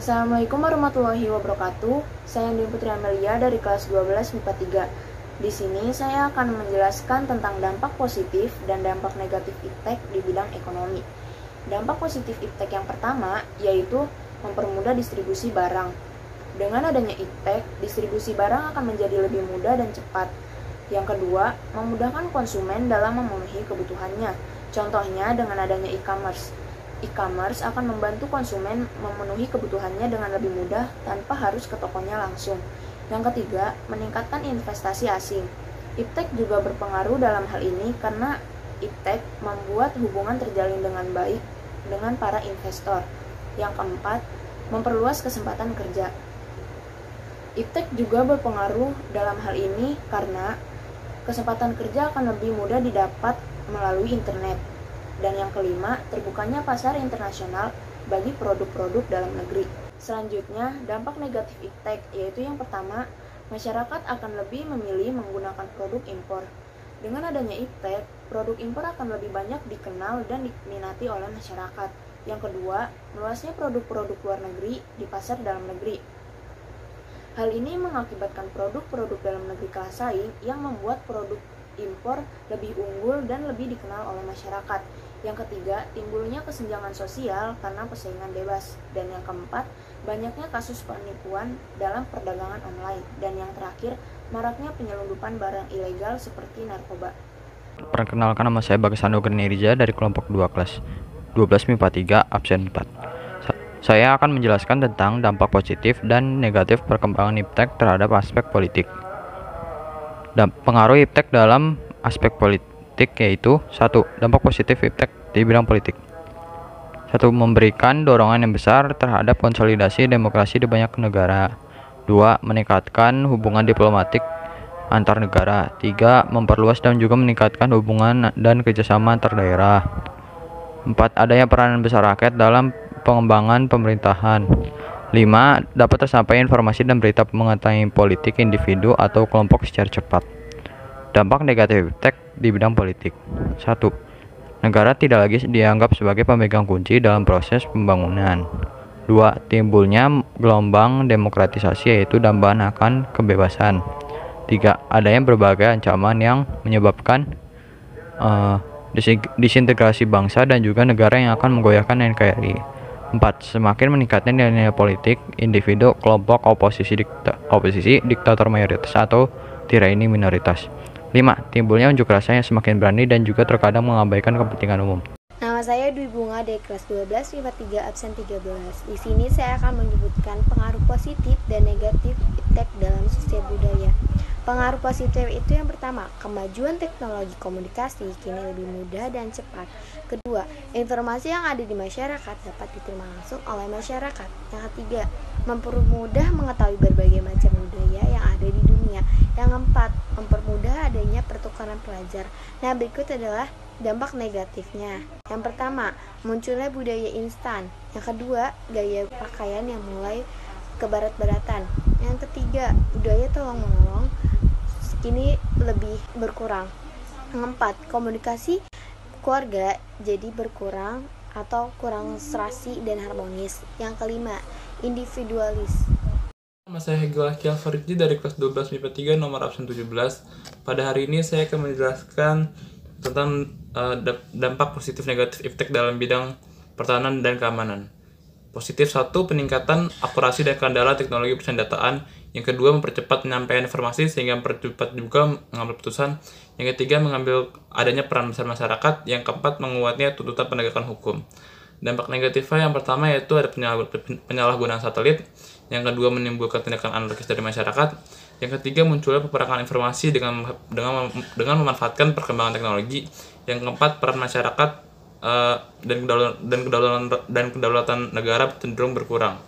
Assalamualaikum warahmatullahi wabarakatuh. Saya Andi Putri Amelia dari kelas 12 MIPA 3. Di sini saya akan menjelaskan tentang dampak positif dan dampak negatif iptek di bidang ekonomi. Dampak positif iptek yang pertama yaitu mempermudah distribusi barang. Dengan adanya iptek, distribusi barang akan menjadi lebih mudah dan cepat. Yang kedua, memudahkan konsumen dalam memenuhi kebutuhannya. Contohnya dengan adanya e-commerce. E-commerce akan membantu konsumen memenuhi kebutuhannya dengan lebih mudah tanpa harus ke tokonya langsung. Yang ketiga, meningkatkan investasi asing. Iptek juga berpengaruh dalam hal ini karena iptek membuat hubungan terjalin dengan baik dengan para investor. Yang keempat, memperluas kesempatan kerja. Iptek juga berpengaruh dalam hal ini karena kesempatan kerja akan lebih mudah didapat melalui internet. Dan yang kelima, terbukanya pasar internasional bagi produk-produk dalam negeri. Selanjutnya, dampak negatif iptek, yaitu yang pertama, masyarakat akan lebih memilih menggunakan produk impor. Dengan adanya iptek, produk impor akan lebih banyak dikenal dan diminati oleh masyarakat. Yang kedua, meluasnya produk-produk luar negeri di pasar dalam negeri. Hal ini mengakibatkan produk-produk dalam negeri kalah saing yang membuat produk impor lebih unggul dan lebih dikenal oleh masyarakat. Yang ketiga, timbulnya kesenjangan sosial karena persaingan bebas. Dan yang keempat, banyaknya kasus penipuan dalam perdagangan online. Dan yang terakhir, maraknya penyelundupan barang ilegal seperti narkoba. Perkenalkan, nama saya Bagas Andogeni Riza dari kelompok 2 kelas 12 MIPA 3 absen 4. Saya akan menjelaskan tentang dampak positif dan negatif perkembangan iptek terhadap aspek politik. Pengaruh iptek dalam aspek politik yaitu 1. Dampak positif iptek di bidang politik. 1. Memberikan dorongan yang besar terhadap konsolidasi demokrasi di banyak negara. 2. Meningkatkan hubungan diplomatik antar negara. 3. Memperluas dan juga meningkatkan hubungan dan kerjasama antar daerah. 4. Adanya peranan besar rakyat dalam pengembangan pemerintahan. 5. Dapat tersampaikan informasi dan berita mengenai politik individu atau kelompok secara cepat. Dampak negatif iptek di bidang politik. 1. Negara tidak lagi dianggap sebagai pemegang kunci dalam proses pembangunan. 2. Timbulnya gelombang demokratisasi yaitu dambaan akan kebebasan. 3. Adanya berbagai ancaman yang menyebabkan disintegrasi bangsa dan juga negara yang akan menggoyahkan NKRI. 4. Semakin meningkatnya nilai-nilai politik individu, kelompok oposisi diktator mayoritas atau tirani minoritas. 5. Timbulnya unjuk rasa yang semakin berani dan juga terkadang mengabaikan kepentingan umum. Nama saya Dwi Bunga dari kelas 12 MIPA 3 absen 13. Di sini saya akan menyebutkan pengaruh positif dan negatif iptek dalam sosial budaya. Pengaruh positif itu yang pertama, kemajuan teknologi komunikasi kini lebih mudah dan cepat. Kedua, informasi yang ada di masyarakat dapat diterima langsung oleh masyarakat. Yang ketiga, mempermudah mengetahui berbagai macam budaya yang ada di dunia. Yang keempat, mempermudah adanya pertukaran pelajar. Nah, berikut adalah dampak negatifnya. Yang pertama, munculnya budaya instan. Yang kedua, gaya pakaian yang mulai kebarat-baratan. Yang ketiga, budaya tolong-menolong kini lebih berkurang. Yang keempat, komunikasi keluarga jadi berkurang atau kurang serasi dan harmonis. Yang kelima, individualis. Nama saya Hegel Alfariji dari kelas 12 MIPA 3 nomor absen 17. Pada hari ini saya akan menjelaskan tentang dampak positif negatif iptek dalam bidang pertahanan dan keamanan. Positif 1. Peningkatan akurasi dan keandalan teknologi persenjataan. Yang kedua, mempercepat penyampaian informasi sehingga mempercepat juga mengambil putusan. Yang ketiga, mengambil adanya peran besar masyarakat. Yang keempat, menguatnya tuntutan penegakan hukum. Dampak negatifnya yang pertama yaitu ada penyalahgunaan satelit. Yang kedua, menimbulkan tindakan anarkis dari masyarakat. Yang ketiga, munculnya peperangan informasi dengan memanfaatkan perkembangan teknologi. Yang keempat, peran masyarakat dan kedaulatan negara cenderung berkurang.